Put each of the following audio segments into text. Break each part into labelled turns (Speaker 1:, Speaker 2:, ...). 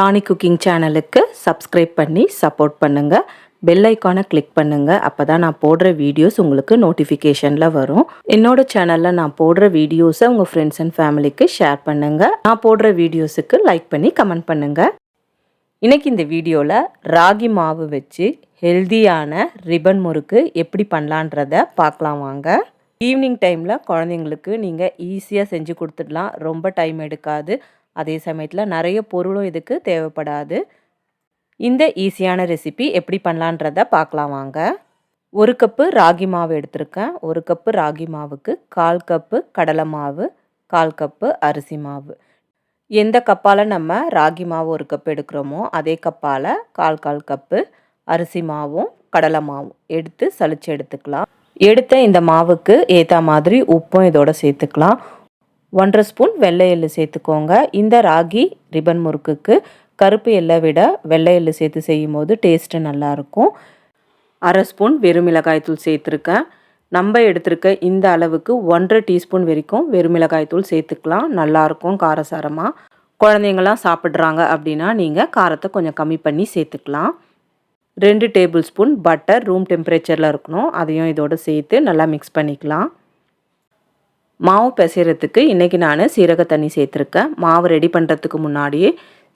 Speaker 1: ராணி cooking சேனலுக்கு subscribe பண்ணி support பண்ணுங்கள். பெல் ஐக்கானை கிளிக் பண்ணுங்கள். அப்போ தான் நான் போடுற வீடியோஸ் உங்களுக்கு நோட்டிஃபிகேஷனில் வரும். என்னோட சேனலில் நான் போடுற வீடியோஸை உங்கள் ஃப்ரெண்ட்ஸ் அண்ட் ஃபேமிலிக்கு ஷேர் பண்ணுங்கள். நான் போடுற வீடியோஸுக்கு லைக் பண்ணி கமெண்ட் பண்ணுங்கள். இன்றைக்கி இந்த வீடியோவில் ராகி மாவு வச்சு ஹெல்தியான ரிப்பன் முறுக்கு எப்படி பண்ணலான்றதை பார்க்கலாம் வாங்க. ஈவினிங் டைமில் குழந்தைங்களுக்கு நீங்கள் ஈஸியாக செஞ்சு கொடுத்துடலாம். ரொம்ப டைம் எடுக்காது. அதே சமயத்தில் நிறைய பொருளும் இதுக்கு தேவைப்படாது. இந்த ஈஸியான ரெசிபி எப்படி பண்ணலான்றதை பார்க்கலாம் வாங்க. 1 கப்பு ராகி மாவு எடுத்திருக்கேன். 1 கப்பு ராகி மாவுக்கு 1/4 கப்பு கடலை மாவு, 1/4 கப்பு அரிசி மாவு. எந்த கப்பால் நம்ம ராகி மாவு 1 கப் எடுக்கிறோமோ அதே கப்பால் 1/4 கப்பு அரிசி மாவும் கடலை மாவும் எடுத்து சலிச்சு எடுத்துக்கலாம். எடுத்த இந்த மாவுக்கு ஏற்ற மாதிரி உப்பும் இதோட சேர்த்துக்கலாம். 1/2 ஸ்பூன் வெள்ளை எள்ளு சேர்த்துக்கோங்க. இந்த ராகி ரிப்பன் முறுக்குக்கு கருப்பு எள்ளை விட வெள்ளை எள்ளு சேர்த்து செய்யும் போது டேஸ்ட்டு நல்லாயிருக்கும். 1/2 ஸ்பூன் வெறுமிளகாய் தூள் சேர்த்துருக்கேன். நம்ம எடுத்துருக்க இந்த அளவுக்கு 1/2 டீஸ்பூன் வரைக்கும் வெறுமிளகாய் தூள் சேர்த்துக்கலாம். நல்லாயிருக்கும் காரசாரமாக. குழந்தைங்களாம் சாப்பிட்றாங்க அப்படின்னா நீங்கள் காரத்தை கொஞ்சம் கம்மி பண்ணி சேர்த்துக்கலாம். 2 டேபிள் ஸ்பூன் பட்டர் ரூம் டெம்பரேச்சரில் இருக்கணும். அதையும் இதோடு சேர்த்து நல்லா மிக்ஸ் பண்ணிக்கலாம். மாவு பிசைறதுக்கு இன்றைக்கி நான் சீரக தண்ணி சேர்த்துருக்கேன். மாவு ரெடி பண்ணுறதுக்கு முன்னாடியே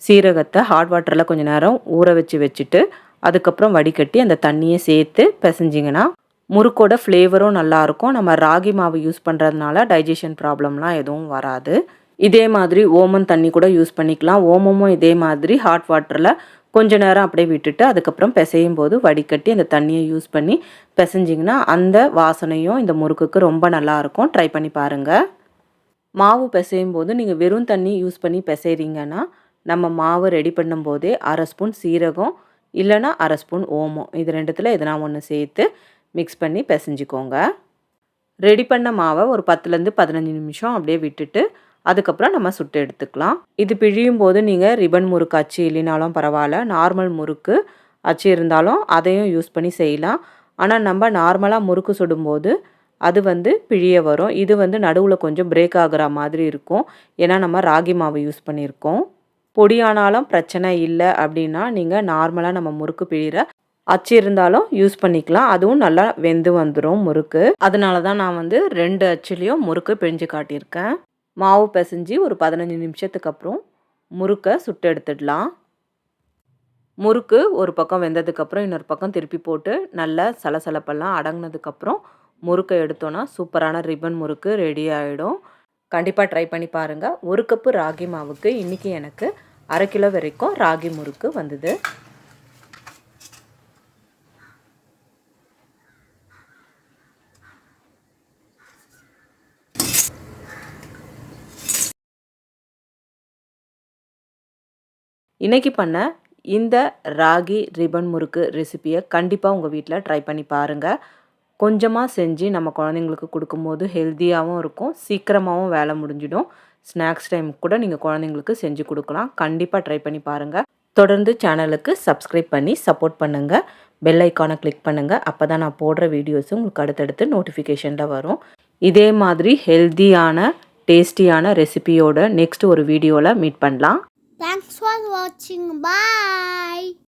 Speaker 1: சீரகத்தை ஹாட் வாட்டரில் கொஞ்சம் நேரம் ஊற வச்சுட்டு அதுக்கப்புறம் வடிகட்டி அந்த தண்ணியை சேர்த்து பிசைஞ்சிங்கன்னா முறுக்கோட ஃப்ளேவரும் நல்லாயிருக்கும். நம்ம ராகி மாவு யூஸ் பண்ணுறதுனால டைஜஷன் ப்ராப்ளம்லாம் எதுவும் வராது. இதே மாதிரி ஓமம் தண்ணி கூட யூஸ் பண்ணிக்கலாம். ஓமமும் இதே மாதிரி ஹாட் வாட்டரில் கொஞ்ச நேரம் அப்படியே விட்டுட்டு அதுக்கப்புறம் பிசையும் போது வடிகட்டி அந்த தண்ணியை யூஸ் பண்ணி பிசைஞ்சிங்கன்னா அந்த வாசனையும் இந்த முறுக்குக்கு ரொம்ப நல்லாயிருக்கும். ட்ரை பண்ணி பாருங்கள். மாவு பிசையும் போது நீங்கள் வெறும் தண்ணி யூஸ் பண்ணி பிசைறீங்கன்னா நம்ம மாவு ரெடி பண்ணும்போதே 1/2 ஸ்பூன் சீரகம் இல்லைன்னா 1/2 ஸ்பூன் ஓமம் இது ரெண்டுத்தில் எதனா ஒன்று சேர்த்து மிக்ஸ் பண்ணி பிசைஞ்சிக்கோங்க. ரெடி பண்ண மாவை ஒரு 10லேருந்து 15 நிமிஷம் அப்படியே விட்டுட்டு அதுக்கப்புறம் நம்ம சுட்டு எடுத்துக்கலாம். இது பிழியும் போது நீங்கள் ரிப்பன் முறுக்கு அச்சு இல்லைனாலும் பரவாயில்ல, நார்மல் முறுக்கு அச்சு இருந்தாலும் அதையும் யூஸ் பண்ணி செய்யலாம். ஆனால் நம்ம நார்மலாக முறுக்கு சுடும்போது அது பிழிய வரும். இது நடுவில் கொஞ்சம் பிரேக் ஆகிற மாதிரி இருக்கும். ஏன்னா நம்ம ராகி மாவு யூஸ் பண்ணியிருக்கோம். பொடியானாலும் பிரச்சனை இல்லை அப்படின்னா நீங்கள் நார்மலாக நம்ம முறுக்கு பிழிகிற அச்சு இருந்தாலும் யூஸ் பண்ணிக்கலாம். அதுவும் நல்லா வெந்து வந்துடும் முறுக்கு. அதனால தான் நான் 2 அச்சுலேயும் முறுக்கு பிழிஞ்சு காட்டியிருக்கேன். மாவு பிசைஞ்சு ஒரு 15 நிமிஷத்துக்கு அப்புறம் முறுக்கை சுட்டு எடுத்துடலாம். முறுக்கு ஒரு பக்கம் வெந்ததுக்கப்புறம் இன்னொரு பக்கம் திருப்பி போட்டு நல்லா சலசலப்பெல்லாம் அடங்கினதுக்கப்புறம் முறுக்கை எடுத்தோன்னா சூப்பரான ரிப்பன் முறுக்கு ரெடி ஆகிடும். கண்டிப்பாக ட்ரை பண்ணி பாருங்கள். 1 கப்பு ராகி மாவுக்கு இன்றைக்கி எனக்கு 1/2 கிலோ வரைக்கும் ராகி முறுக்கு வந்தது. இன்றைக்கி பண்ண இந்த ராகி ரிப்பன் முறுக்கு ரெசிப்பியை கண்டிப்பாக உங்கள் வீட்டில் ட்ரை பண்ணி பாருங்கள். கொஞ்சமாக செஞ்சு நம்ம குழந்தைங்களுக்கு கொடுக்கும்போது ஹெல்த்தியாகவும் இருக்கும். சீக்கிரமாகவும் வேலை முடிஞ்சிடும். ஸ்நாக்ஸ் டைம் கூட நீங்கள் குழந்தைங்களுக்கு செஞ்சு கொடுக்கலாம். கண்டிப்பாக ட்ரை பண்ணி பாருங்கள். தொடர்ந்து சேனலுக்கு சப்ஸ்கிரைப் பண்ணி சப்போர்ட் பண்ணுங்கள். பெல் ஐக்கானை கிளிக் பண்ணுங்கள். அப்போ தான் நான் போடுற வீடியோஸு உங்களுக்கு அடுத்தடுத்து நோட்டிஃபிகேஷனில் வரும். இதே மாதிரி ஹெல்த்தியான டேஸ்டியான ரெசிபியோட நெக்ஸ்ட் ஒரு வீடியோவில் மீட் பண்ணலாம்.
Speaker 2: Thanks for watching. Bye.